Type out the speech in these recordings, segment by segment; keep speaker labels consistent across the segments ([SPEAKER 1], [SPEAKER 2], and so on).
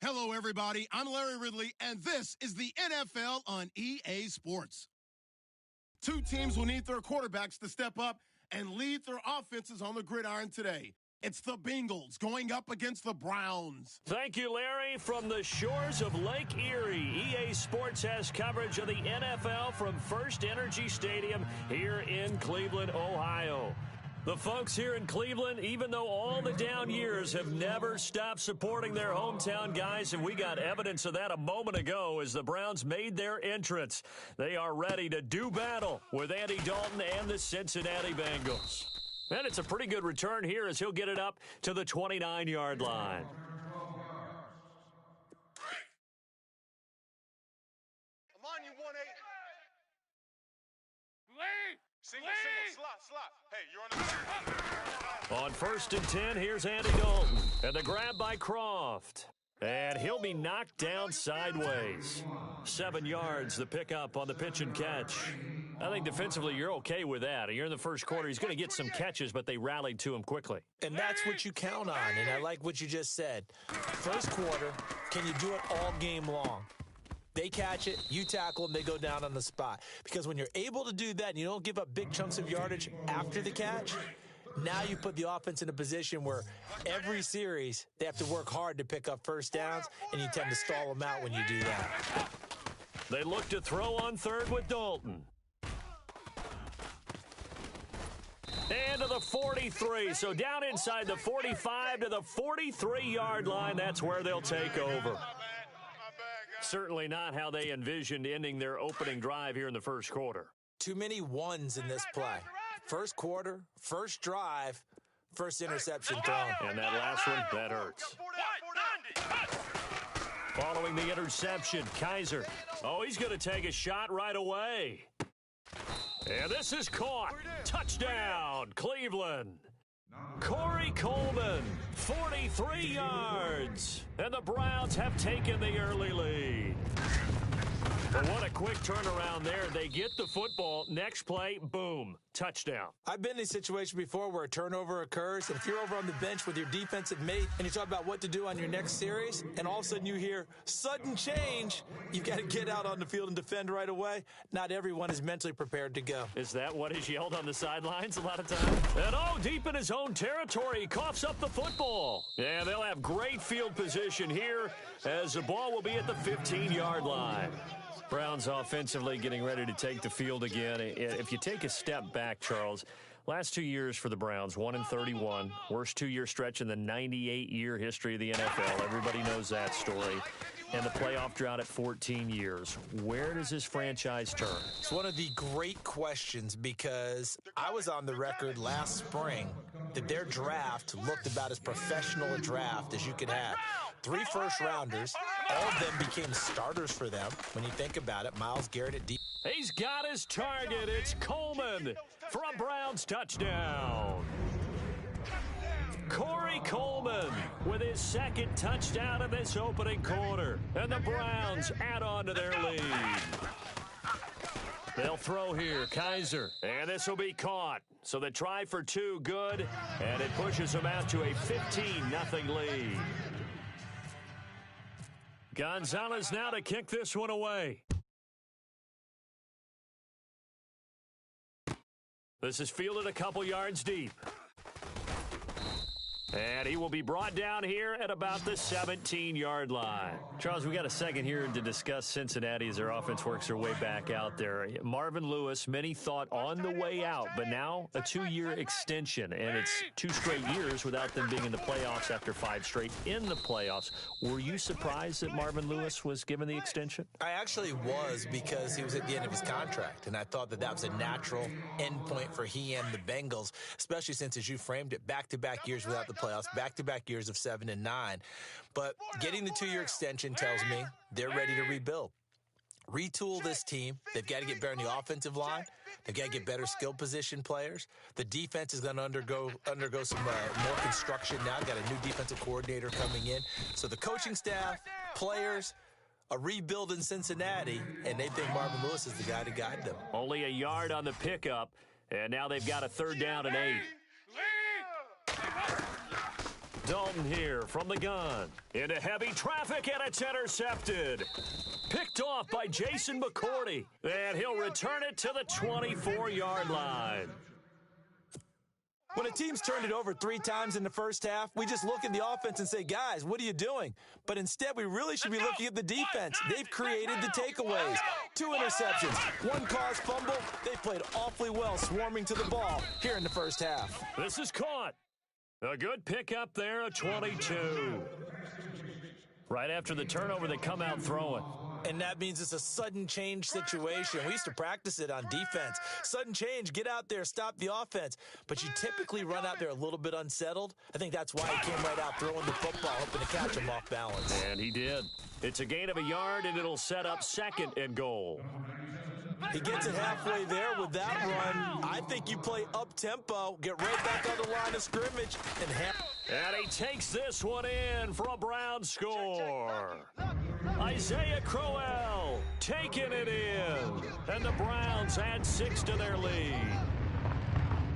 [SPEAKER 1] Hello, everybody. I'm Larry Ridley, and this is the NFL on EA Sports. Two teams will need their quarterbacks to step up and lead their offenses on the gridiron today. It's the Bengals going up against the Browns.
[SPEAKER 2] Thank you, Larry. From the shores of Lake Erie, EA Sports has coverage of the NFL from First Energy Stadium here in Cleveland, Ohio. The folks here in Cleveland, even though all the down years, have never stopped supporting their hometown guys, and we got evidence of that a moment ago as the Browns made their entrance. They are ready to do battle with Andy Dalton and the Cincinnati Bengals. And it's a pretty good return here as he'll get it up to the 29-yard line.
[SPEAKER 3] I'm on you, 1-8. Single, slot. Hey, you're on the
[SPEAKER 2] On 1st and 10, here's Andy Dalton. And the grab by Croft. And he'll be knocked down sideways. 7 yards, the pickup on the pitch and catch. I think defensively you're okay with that. You're in the first quarter. He's going to get some catches, but they rallied to him quickly.
[SPEAKER 4] And that's what you count on, and I like what you just said. First quarter, can you do it all game long? They catch it, you tackle them, they go down on the spot. Because when you're able to do that and you don't give up big chunks of yardage after the catch, now you put the offense in a position where every series they have to work hard to pick up first downs, and you tend to stall them out when you do that.
[SPEAKER 2] They look to throw on third with Dalton. And to the 43, so down inside the 45 to the 43-yard line, that's where they'll take over. Certainly not how they envisioned ending their opening drive here in the first quarter.
[SPEAKER 4] Too many ones in this play. First quarter, first drive, first interception thrown.
[SPEAKER 2] And that last one, that hurts. Following the interception, Kaiser. Oh, he's going to take a shot right away. And this is caught. Touchdown, Cleveland. Corey Coleman, 43 yards. And the Browns have taken the early lead. But what a quick turnaround there. They get the football. Next play, boom, touchdown.
[SPEAKER 4] I've been in a situation before where a turnover occurs, and if you're over on the bench with your defensive mate and you talk about what to do on your next series, and all of a sudden you hear sudden change, you've got to get out on the field and defend right away. Not everyone is mentally prepared to go.
[SPEAKER 2] Is that what is yelled on the sidelines a lot of times? And deep in his own territory, he coughs up the football. Yeah, they'll have great field position here as the ball will be at the 15-yard line. Browns offensively getting ready to take the field again. If you take a step back, Charles, last 2 years for the Browns, 1-31, worst 2-year stretch in the 98-year history of the NFL. Everybody knows that story. And the playoff drought at 14 years. Where does this franchise turn?
[SPEAKER 4] It's one of the great questions because I was on the record last spring that their draft looked about as professional a draft as you could have. 3 first-rounders, all of them became starters for them. When you think about it, Myles Garrett at deep.
[SPEAKER 2] He's got his target. It's Coleman for a Browns touchdown. Corey Coleman with his second touchdown of this opening quarter. And the Browns add on to their lead. They'll throw here, Kaiser, and this will be caught. So the try for 2, good, and it pushes them out to a 15-0 lead. Gonzalez now to kick this one away. This is fielded a couple yards deep. And he will be brought down here at about the 17-yard line. Charles, we got a second here to discuss Cincinnati as their offense works their way back out there. Marvin Lewis, many thought on the way out, but now a 2-year extension. And it's 2 straight years without them being in the playoffs after 5 straight in the playoffs. Were you surprised that Marvin Lewis was given the extension?
[SPEAKER 4] I actually was, because he was at the end of his contract, and I thought that was a natural endpoint for he and the Bengals, especially since, as you framed it, back-to-back years without the playoffs, back-to-back years of 7 and 9. But getting the 2-year extension tells me they're ready to rebuild. Retool this team. They've got to get better in the offensive line. They've got to get better skill position players. The defense is going to undergo some more construction now. Got a new defensive coordinator coming in. So the coaching staff, players, a rebuild in Cincinnati, and they think Marvin Lewis is the guy to guide them.
[SPEAKER 2] Only a yard on the pickup, and now they've got a 3rd down and 8. Dalton here from the gun. Into heavy traffic, and it's intercepted. Picked off by Jason McCourty. And he'll return it to the 24-yard line.
[SPEAKER 4] When a team's turned it over 3 times in the first half, we just look at the offense and say, guys, what are you doing? But instead, we really should be looking at the defense. They've created the takeaways. 2 interceptions, 1 caused fumble. They've played awfully well swarming to the ball here in the first half.
[SPEAKER 2] This is caught. A good pickup there, a 22. Right after the turnover, they come out throwing.
[SPEAKER 4] And that means it's a sudden change situation. We used to practice it on defense. Sudden change, get out there, stop the offense. But you typically run out there a little bit unsettled. I think that's why he came right out throwing the football, hoping to catch him off balance.
[SPEAKER 2] And he did. It's a gain of a yard, and it'll set up 2nd and goal.
[SPEAKER 4] He gets it halfway there with that run. I think you play up-tempo, get right back on the line of scrimmage,
[SPEAKER 2] and he takes this one in for a Brown score. Isaiah Crowell taking it in, and the Browns add 6 to their lead.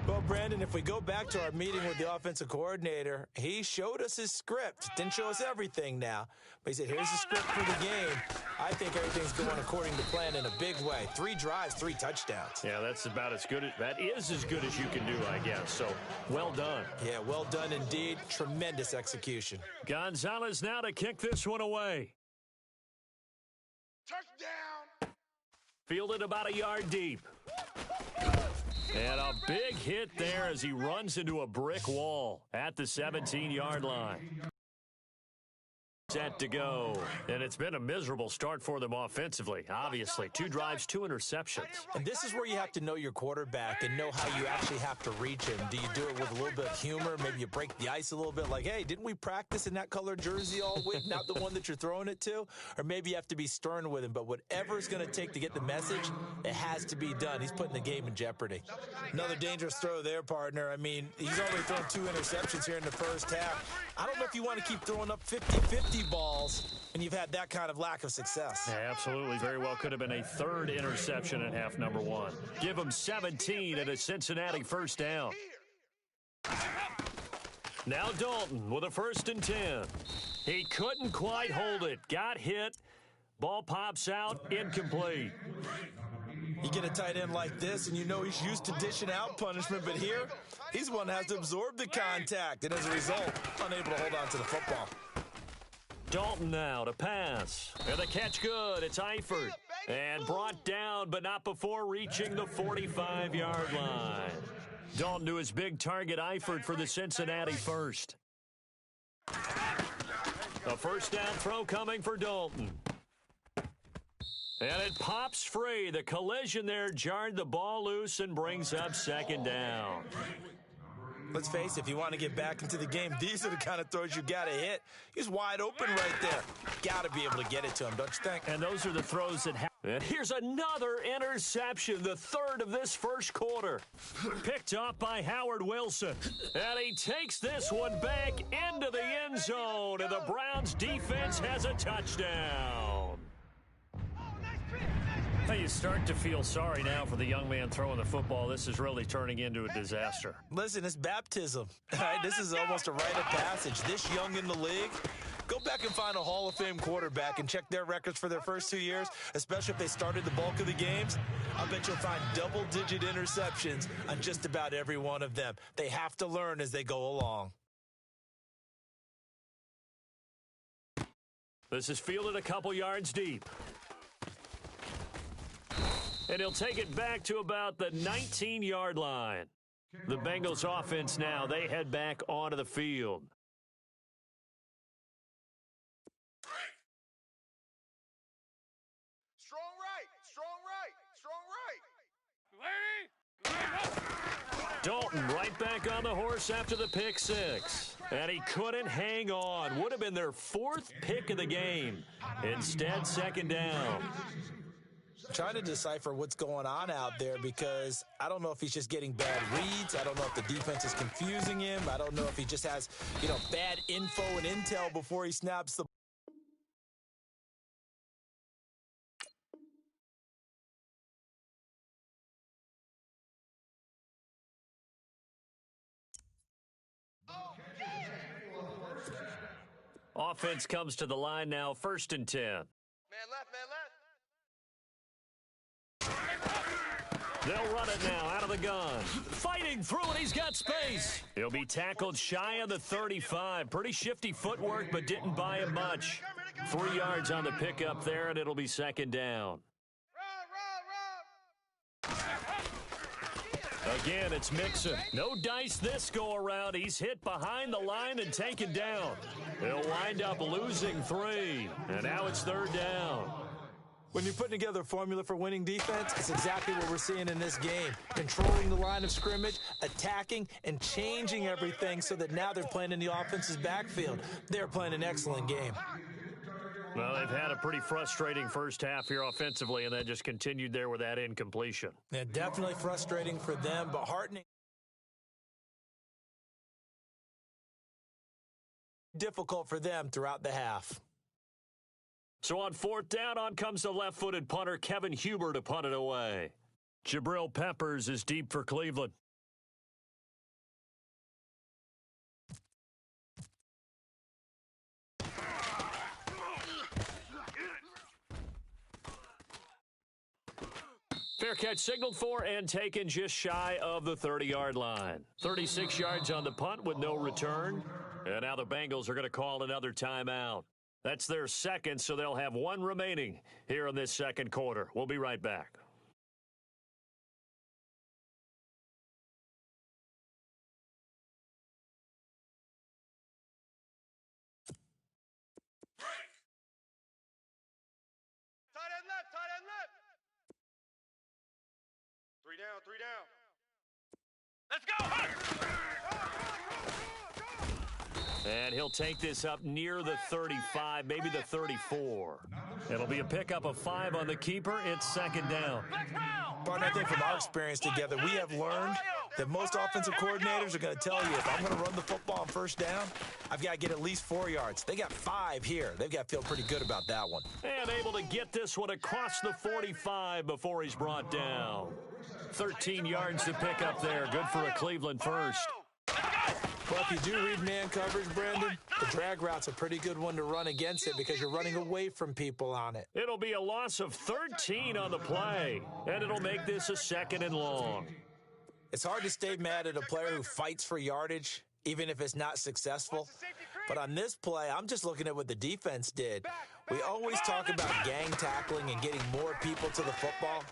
[SPEAKER 4] Well, Brandon, if we go back to our meeting with the offensive coordinator, he showed us his script. Didn't show us everything now, but he said, here's the script for the game. I think everything's going according to plan in a big way. 3 drives, 3 touchdowns.
[SPEAKER 2] Yeah, that's about as good. That is as good as you can do, I guess. So, well done.
[SPEAKER 4] Yeah, well done indeed. Tremendous execution.
[SPEAKER 2] Gonzalez now to kick this one away.
[SPEAKER 3] Touchdown!
[SPEAKER 2] Fielded about a yard deep. And a big hit there as he runs into a brick wall at the 17-yard line. Set to go. And it's been a miserable start for them offensively, obviously. 2 drives, 2 interceptions.
[SPEAKER 4] And this is where you have to know your quarterback and know how you actually have to reach him. Do you do it with a little bit of humor? Maybe you break the ice a little bit like, hey, didn't we practice in that colored jersey all week? Not the one that you're throwing it to? Or maybe you have to be stern with him. But whatever it's going to take to get the message, it has to be done. He's putting the game in jeopardy. Another dangerous throw there, partner. I mean, he's already thrown 2 interceptions here in the first half. I don't know if you want to keep throwing up 50-50 balls and you've had that kind of lack of success.
[SPEAKER 2] Yeah, absolutely. Very well could have been a 3rd interception in half number 1. Give him 17 and a Cincinnati first down. Now Dalton with a 1st and 10. He couldn't quite hold it. Got hit. Ball pops out. Incomplete.
[SPEAKER 4] You get a tight end like this, and you know he's used to dishing out punishment, but here, he's one that has to absorb the contact, and as a result, unable to hold on to the football.
[SPEAKER 2] Dalton now to pass. And the catch good. It's Eifert. And brought down, but not before reaching the 45-yard line. Dalton to his big target, Eifert, for the Cincinnati first. A first down throw coming for Dalton. And it pops free. The collision there jarred the ball loose and brings up 2nd down.
[SPEAKER 4] Let's face it, if you want to get back into the game, these are the kind of throws you got to hit. He's wide open right there. Got to be able to get it to him, don't you think?
[SPEAKER 2] And those are the throws that happen. And here's another interception, the 3rd of this first quarter. Picked up by Howard Wilson. And he takes this one back into the end zone. And the Browns defense has a touchdown. You start to feel sorry now for the young man throwing the football. This is really turning into a disaster.
[SPEAKER 4] Listen, it's baptism. All right, this is almost a rite of passage. This young in the league, go back and find a Hall of Fame quarterback and check their records for their first 2 years, especially if they started the bulk of the games. I'll bet you'll find double-digit interceptions on just about every one of them. They have to learn as they go along.
[SPEAKER 2] This is fielded a couple yards deep. And he'll take it back to about the 19-yard line. The Bengals offense now, they head back onto the field.
[SPEAKER 3] Strong right.
[SPEAKER 2] Dalton right back on the horse after the pick 6. And he couldn't hang on. Would have been their 4th pick of the game. Instead, 2nd down.
[SPEAKER 4] Trying to decipher what's going on out there because I don't know if he's just getting bad reads. I don't know if the defense is confusing him. I don't know if he just has, bad info and intel before he snaps the
[SPEAKER 2] Offense comes to the line now, 1st and 10.
[SPEAKER 3] Man left, man left.
[SPEAKER 2] They'll run it now out of the gun. Fighting through it, he's got space. He'll be tackled shy of the 35. Pretty shifty footwork, but didn't buy him much. 3 yards on the pickup there, and it'll be 2nd down. Again, it's Mixon. No dice this go-around. He's hit behind the line and taken down. He'll wind up losing 3, and now it's 3rd down.
[SPEAKER 4] When you're putting together a formula for winning defense, it's exactly what we're seeing in this game. Controlling the line of scrimmage, attacking, and changing everything so that now they're playing in the offense's backfield. They're playing an excellent game.
[SPEAKER 2] Well, they've had a pretty frustrating first half here offensively, and then just continued there with that incompletion.
[SPEAKER 4] Yeah, definitely frustrating for them, but heartening. Difficult for them throughout the half.
[SPEAKER 2] So on 4th down, on comes the left-footed punter, Kevin Huber, to punt it away. Jabril Peppers is deep for Cleveland. Fair catch signaled for and taken just shy of the 30-yard line. 36 yards on the punt with no return. And now the Bengals are going to call another timeout. That's their 2nd, so they'll have 1 remaining here in this 2nd quarter. We'll be right back.
[SPEAKER 3] Tight end left, tight end left. 3 down, 3 down. Let's go!
[SPEAKER 2] And he'll take this up near the 35, maybe the 34. It'll be a pickup of 5 on the keeper. It's 2nd down.
[SPEAKER 4] But I think from our experience together, we have learned that most offensive coordinators are going to tell you, if I'm going to run the football on 1st down, I've got to get at least 4 yards. They got 5 here. They've got to feel pretty good about that one.
[SPEAKER 2] And able to get this one across the 45 before he's brought down. 13 yards to pick up there. Good for a Cleveland first.
[SPEAKER 4] Well, if you do read man coverage, Brandon, the drag route's a pretty good one to run against it because you're running away from people on it.
[SPEAKER 2] It'll be a loss of 13 on the play, and it'll make this a 2nd and long.
[SPEAKER 4] It's hard to stay mad at a player who fights for yardage, even if it's not successful. But on this play, I'm just looking at what the defense did. We always talk about gang tackling and getting more people to the football.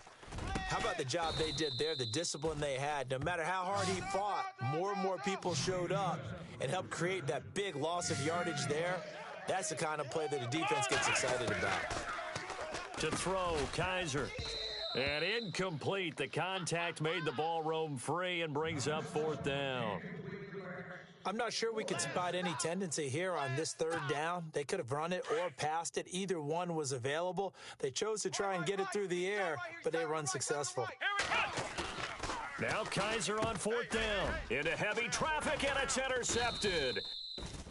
[SPEAKER 4] How about the job they did there, the discipline they had? No matter how hard he fought, more and more people showed up and helped create that big loss of yardage there. That's the kind of play that the defense gets excited about.
[SPEAKER 2] To throw, Kaiser. And incomplete. The contact made the ball roam free and brings up 4th down.
[SPEAKER 4] I'm not sure we could spot any tendency here on this 3rd down. They could have run it or passed it. Either one was available. They chose to try and get it through the air, but they were unsuccessful.
[SPEAKER 2] Now Kaiser on 4th down. Into heavy traffic, and it's intercepted.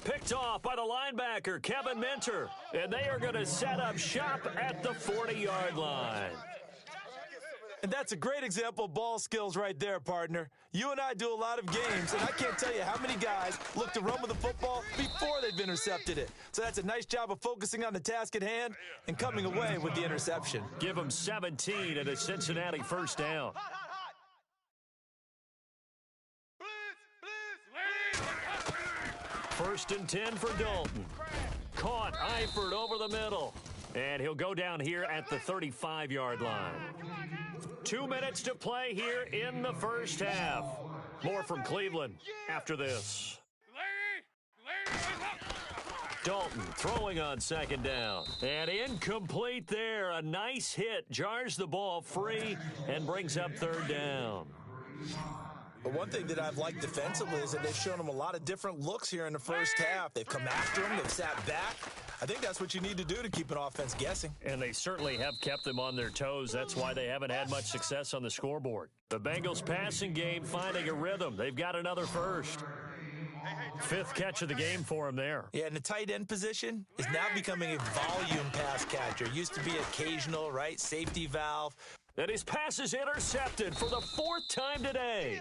[SPEAKER 2] Picked off by the linebacker, Kevin Minter. And they are going to set up shop at the 40-yard line.
[SPEAKER 4] And that's a great example of ball skills right there, partner. You and I do a lot of games, and I can't tell you how many guys look to run with the football before they've intercepted it. So that's a nice job of focusing on the task at hand and coming away with the interception.
[SPEAKER 2] Give them 17 and a Cincinnati 1st down. 1st and 10 for Dalton. Caught Eifert over the middle. And he'll go down here at the 35-yard line. 2 minutes to play here in the first half. More from Cleveland after this. Dalton throwing on 2nd down. And incomplete there. A nice hit. Jars the ball free and brings up 3rd down.
[SPEAKER 4] But one thing that I've liked defensively is that they've shown them a lot of different looks here in the first half. They've come after him. They've sat back. I think that's what you need to do to keep an offense guessing.
[SPEAKER 2] And they certainly have kept them on their toes. That's why they haven't had much success on the scoreboard. The Bengals passing game finding a rhythm. They've got another first. 5th catch of the game for him there.
[SPEAKER 4] Yeah, and the tight end position is now becoming a volume pass catcher. Used to be occasional, right? Safety valve.
[SPEAKER 2] And his pass is intercepted for the 4th time today.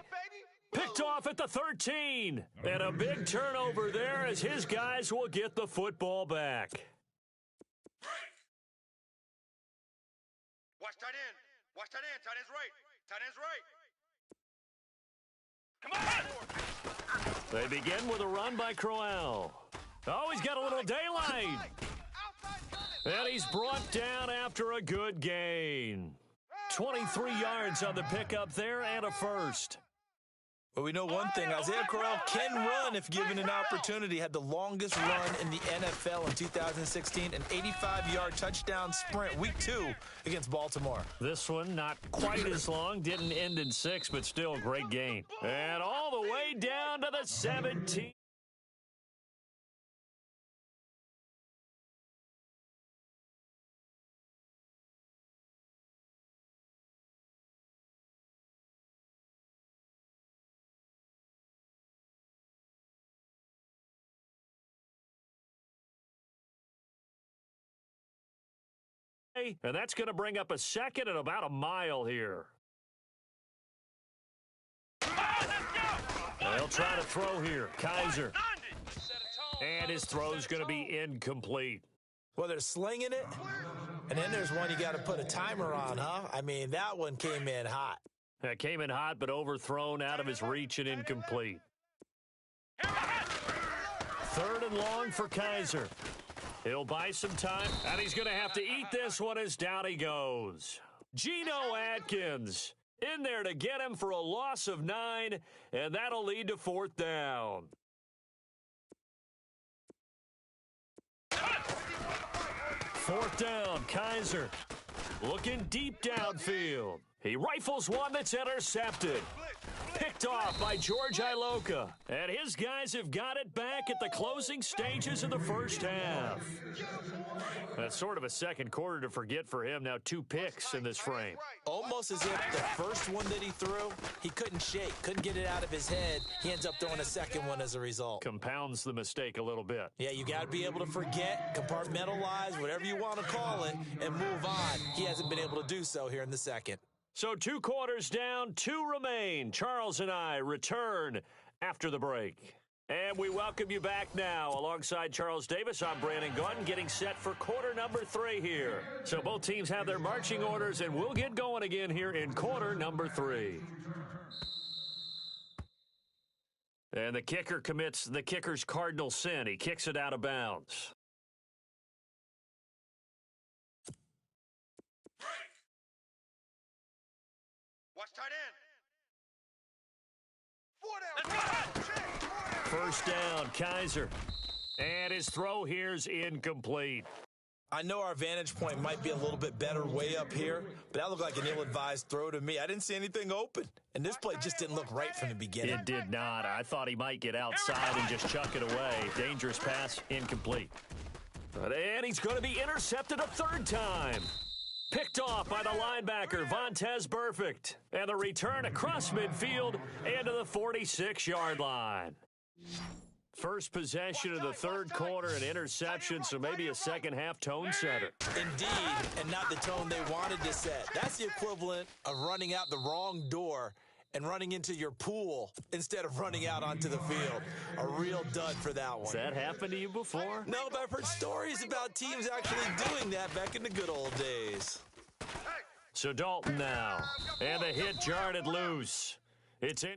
[SPEAKER 2] Picked off at the 13. And a big turnover there as his guys will get the football back.
[SPEAKER 3] Watch tight end. Watch tight end. Tight end's right. Tight end's right. Come on!
[SPEAKER 2] They begin with a run by Crowell. Oh, he's got a little daylight. And he's brought down after a good gain. 23 yards on the pickup there and a first.
[SPEAKER 4] Well, we know one thing. Isaiah Crowell can run if given an opportunity. Had the longest run in the NFL in 2016, an 85-yard touchdown sprint, week 2 against Baltimore.
[SPEAKER 2] This one not quite as long, didn't end in 6, but still a great gain. And all the way down to the 17. And that's going to bring up a second at about a mile here. They'll try to throw here. Kaiser. And his throw's going to be incomplete.
[SPEAKER 4] Well, they're slinging it, and then there's one you got to put a timer on, huh? I mean, that one came in hot.
[SPEAKER 2] That came in hot, but overthrown out of his reach and incomplete. 3rd and long for Kaiser. He'll buy some time, and he's going to have to eat this one as down he goes. Geno Atkins in there to get him for a loss of 9, and that'll lead to 4th down. 4th down, Kaiser looking deep downfield. He rifles one that's intercepted. Picked off by George Iloka. And his guys have got it back at the closing stages of the first half. That's sort of a second quarter to forget for him. Now 2 picks in this frame.
[SPEAKER 4] Almost as if the first one that he threw, he couldn't shake, couldn't get it out of his head. He ends up throwing a second one as a result.
[SPEAKER 2] Compounds the mistake a little bit.
[SPEAKER 4] Yeah, you got to be able to forget, compartmentalize, whatever you want to call it, and move on. He hasn't been able to do so here in the second.
[SPEAKER 2] So 2 quarters down, 2 remain. Charles and I return after the break. And we welcome you back now. Alongside Charles Davis, I'm Brandon Gautin, getting set for quarter number 3 here. So both teams have their marching orders, and we'll get going again here in quarter number 3. And the kicker commits the kicker's cardinal sin. He kicks it out of bounds.
[SPEAKER 3] Watch tight end. 4 down.
[SPEAKER 2] First down, Kaiser. And his throw here's incomplete.
[SPEAKER 4] I know our vantage point might be a little bit better way up here, but that looked like an ill-advised throw to me. I didn't see anything open, and this play just didn't look right from the beginning.
[SPEAKER 2] It did not. I thought he might get outside and just chuck it away. Dangerous pass, incomplete. And he's going to be intercepted a 3rd time. Picked off by the linebacker, Vontaze Burfict. And the return across midfield and to the 46-yard line. First possession of the 3rd quarter, an interception, so maybe a second-half tone setter.
[SPEAKER 4] Indeed, and not the tone they wanted to set. That's the equivalent of running out the wrong door and running into your pool instead of running out onto the field. A real dud for that one.
[SPEAKER 2] Has that happened to you before?
[SPEAKER 4] No, but I've heard stories about teams actually doing that back in the good old days.
[SPEAKER 2] So Dalton now, and the hit jarred it loose. It's in.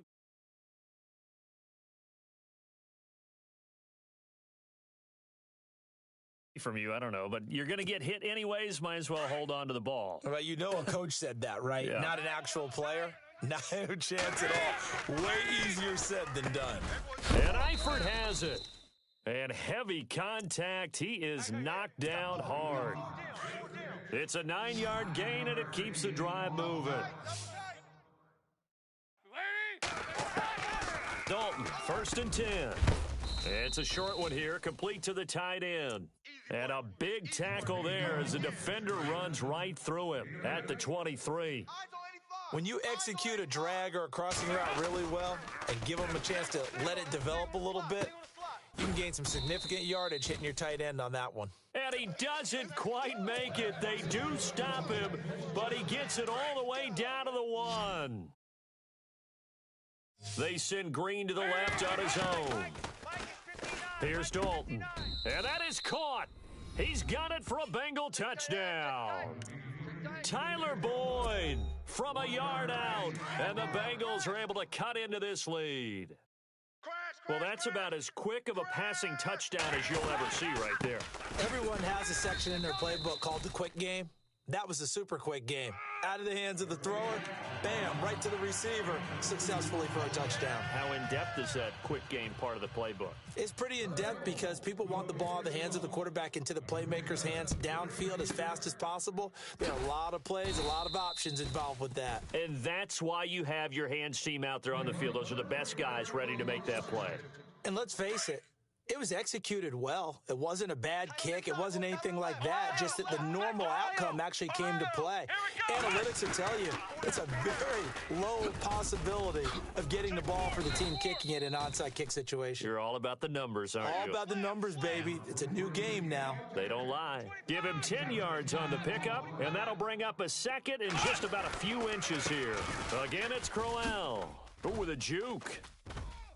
[SPEAKER 2] From you, I don't know, but you're going to get hit anyways. Might as well hold on to the ball.
[SPEAKER 4] Well, you know a coach said that, right?
[SPEAKER 2] Yeah.
[SPEAKER 4] Not an actual player. No chance at all. Way easier said than done.
[SPEAKER 2] And Eifert has it. And heavy contact. He is knocked down hard. It's a 9-yard gain, and it keeps the drive moving. Dalton, 1st and 10. It's a short one here, complete to the tight end. And a big tackle there as the defender runs right through him at the 23.
[SPEAKER 4] When you execute a drag or a crossing route really well and give them a chance to let it develop a little bit, you can gain some significant yardage hitting your tight end on that one.
[SPEAKER 2] And he doesn't quite make it. They do stop him, but he gets it all the way down to the 1. They send Green to the left on his own. Here's Dalton. And that is caught. He's got it for a Bengal touchdown. Tyler Boyd from a yard out. And the Bengals are able to cut into this lead. Well, that's about as quick of a passing touchdown as you'll ever see right there.
[SPEAKER 4] Everyone has a section in their playbook called the quick game. That was a super quick game. Out of the hands of the thrower, bam, right to the receiver, successfully for a touchdown.
[SPEAKER 2] How in-depth is that quick game part of the playbook?
[SPEAKER 4] It's pretty in-depth because people want the ball in the hands of the quarterback into the playmaker's hands downfield as fast as possible. There are a lot of plays, a lot of options involved with that.
[SPEAKER 2] And that's why you have your hands team out there on the field. Those are the best guys ready to make that play.
[SPEAKER 4] And let's face it, it was executed well. It wasn't a bad kick. It wasn't anything like that. Just that the normal outcome actually came to play. Analytics will tell you it's a very low possibility of getting the ball for the team kicking it in an onside kick situation.
[SPEAKER 2] You're all about the numbers, aren't you?
[SPEAKER 4] All about the numbers, baby. It's a new game now.
[SPEAKER 2] They don't lie. Give him 10 yards on the pickup, and that'll bring up a second and just about a few inches here. Again, it's Crowell. Oh, with a juke.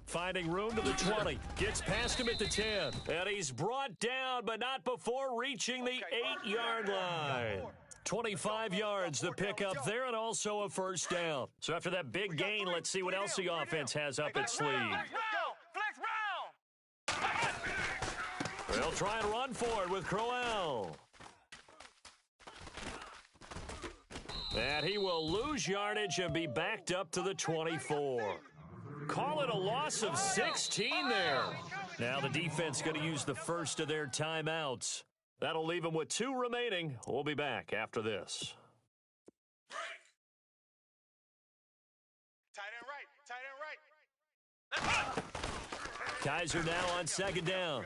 [SPEAKER 2] Finding room to the 20. Gets past him at the 10. And he's brought down, but not before reaching the 8-yard line. 25 yards, the pickup there, and also a first down. So after that big gain, let's see what else the offense has up its sleeve. They'll try and run for it with Crowell. And he will lose yardage and be backed up to the 24. Call it a loss of 16 there. Now the defense going to use the first of their timeouts. That'll leave them with 2 remaining. We'll be back after this.
[SPEAKER 3] Tight end right.
[SPEAKER 2] Kaiser now on second down.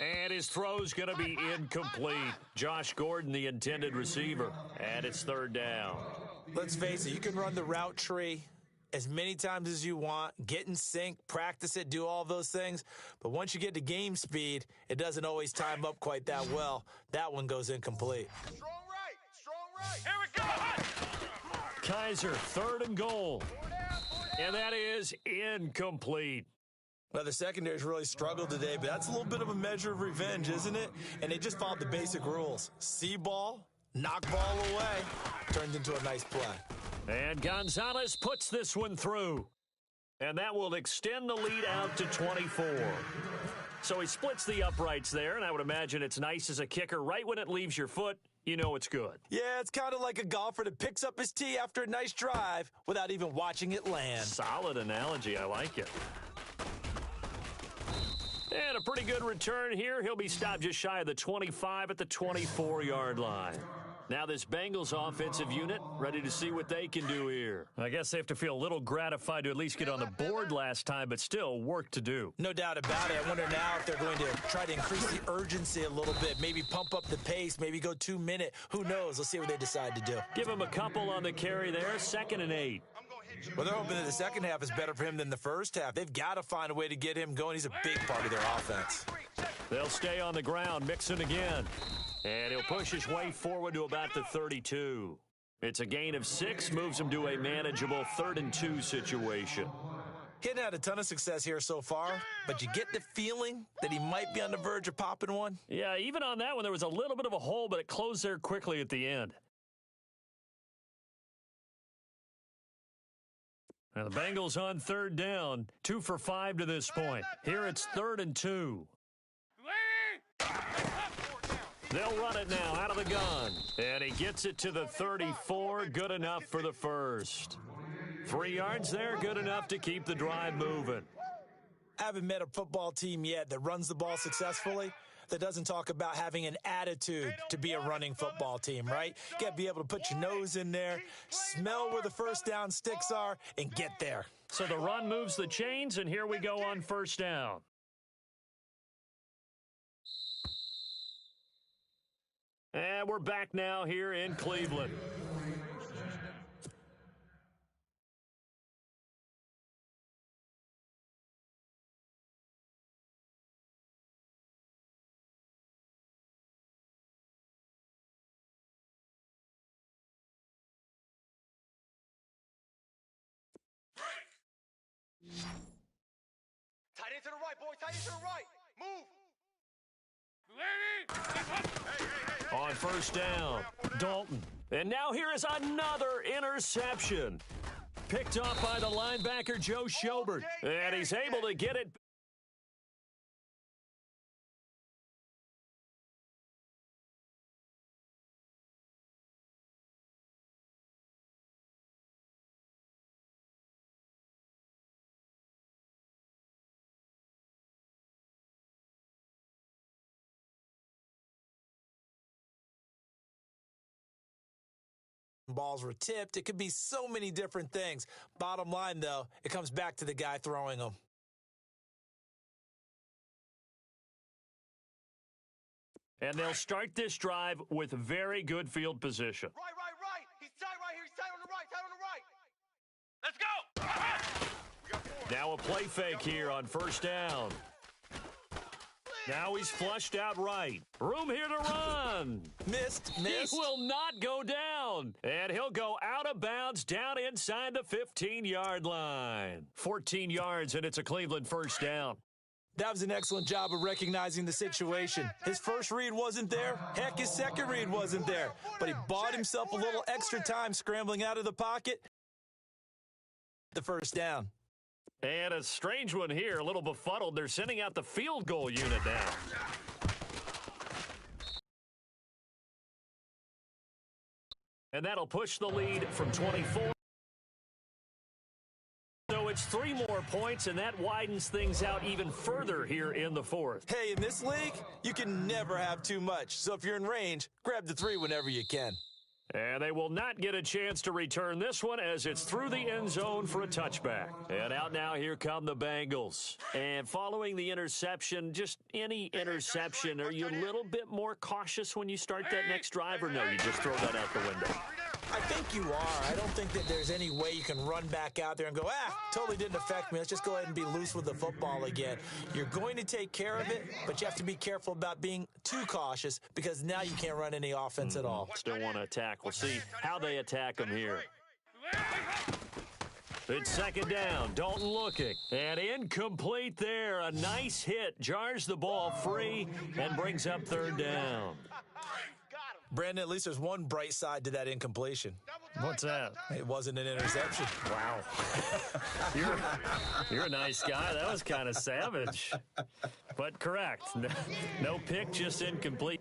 [SPEAKER 2] And his throw's going to be incomplete. Josh Gordon, the intended receiver. And it's third down.
[SPEAKER 4] Let's face it, you can run the route tree as many times as you want, get in sync, practice it, do all those things. But once you get to game speed, it doesn't always time up quite that well. That one goes incomplete.
[SPEAKER 3] Strong right. Here we go.
[SPEAKER 2] Kaiser, third and goal. And that is incomplete.
[SPEAKER 4] Well, the secondary's really struggled today, but that's a little bit of a measure of revenge, isn't it? And they just followed the basic rules. See ball, knock ball away, turned into a nice play.
[SPEAKER 2] And Gonzalez puts this one through. And that will extend the lead out to 24. So he splits the uprights there, and I would imagine it's nice as a kicker. Right when it leaves your foot, you know it's good.
[SPEAKER 4] Yeah, it's kind of like a golfer that picks up his tee after a nice drive without even watching it land.
[SPEAKER 2] Solid analogy. I like it. And a pretty good return here. He'll be stopped just shy of the 25 at the 24-yard line. Now this Bengals offensive unit ready to see what they can do here. I guess they have to feel a little gratified to at least get on the board last time, but still work to do.
[SPEAKER 4] No doubt about it. I wonder now if they're going to try to increase the urgency a little bit, maybe pump up the pace, maybe go 2-minute. Who knows? Let's see what they decide to do.
[SPEAKER 2] Give him a couple on the carry there, 2nd and 8.
[SPEAKER 4] Well, they're hoping that the second half is better for him than the first half. They've got to find a way to get him going. He's a big part of their offense.
[SPEAKER 2] They'll stay on the ground, Mixon again. And he'll push his way forward to about the 32. It's a gain of 6, moves him to a manageable 3rd and 2 situation.
[SPEAKER 4] He hadn't had a ton of success here so far, but you get the feeling that he might be on the verge of popping one.
[SPEAKER 2] Yeah, even on that one, there was a little bit of a hole, but it closed there quickly at the end. Now the Bengals on 3rd down, 2 for 5 to this point. Here it's 3rd and 2. They'll run it now out of the gun. And he gets it to the 34. Good enough for the first. 3 yards there. Good enough to keep the drive moving.
[SPEAKER 4] I haven't met a football team yet that runs the ball successfully that doesn't talk about having an attitude to be a running football team, right? You got to be able to put your nose in there, smell where the first down sticks are, and get there.
[SPEAKER 2] So the run moves the chains, and here we go on 1st down. And we're back now here in Cleveland.
[SPEAKER 3] Tight end to the right, boys. Tight end to the right. Move.
[SPEAKER 2] On first down, Dalton. And now here is another interception. Picked off by the linebacker, Joe Schobert. And he's able to get it.
[SPEAKER 4] Balls were tipped. It could be so many different things. Bottom line, though, it comes back to the guy throwing them.
[SPEAKER 2] And they'll start this drive with very good field position.
[SPEAKER 3] Right. He's tight right here. He's tight on the right. Let's go.
[SPEAKER 2] Now a play fake here on first down. Now he's flushed out right. Room here to run.
[SPEAKER 4] Missed.
[SPEAKER 2] He will not go down. And he'll go out of bounds down inside the 15-yard line. 14 yards, and it's a Cleveland first down.
[SPEAKER 4] That was an excellent job of recognizing the situation. His first read wasn't there. Heck, his second read wasn't there. But he bought himself a little extra time scrambling out of the pocket. The first down.
[SPEAKER 2] And a strange one here, a little befuddled. They're sending out the field goal unit now. And that'll push the lead from 24. So it's 3 more points, and that widens things out even further here in the fourth.
[SPEAKER 4] Hey, in this league, you can never have too much. So if you're in range, grab the 3 whenever you can.
[SPEAKER 2] And they will not get a chance to return this one as it's through the end zone for a touchback. And out now, here come the Bengals. And following the interception, just any interception, are you a little bit more cautious when you start that next drive, or no, you just throw that out the window?
[SPEAKER 4] I think you are. I don't think that there's any way you can run back out there and go, totally didn't affect me. Let's just go ahead and be loose with the football again. You're going to take care of it, but you have to be careful about being too cautious because now you can't run any offense at all.
[SPEAKER 2] Still want to attack. We'll see how they attack them here. It's second down. Dalton looking. And incomplete there. A nice hit. Jars the ball free and brings up third down.
[SPEAKER 4] Brandon, at least there's one bright side to that incompletion.
[SPEAKER 2] What's that?
[SPEAKER 4] It wasn't an interception.
[SPEAKER 2] Wow. You're a nice guy. That was kind of savage. But correct. No pick, just incomplete.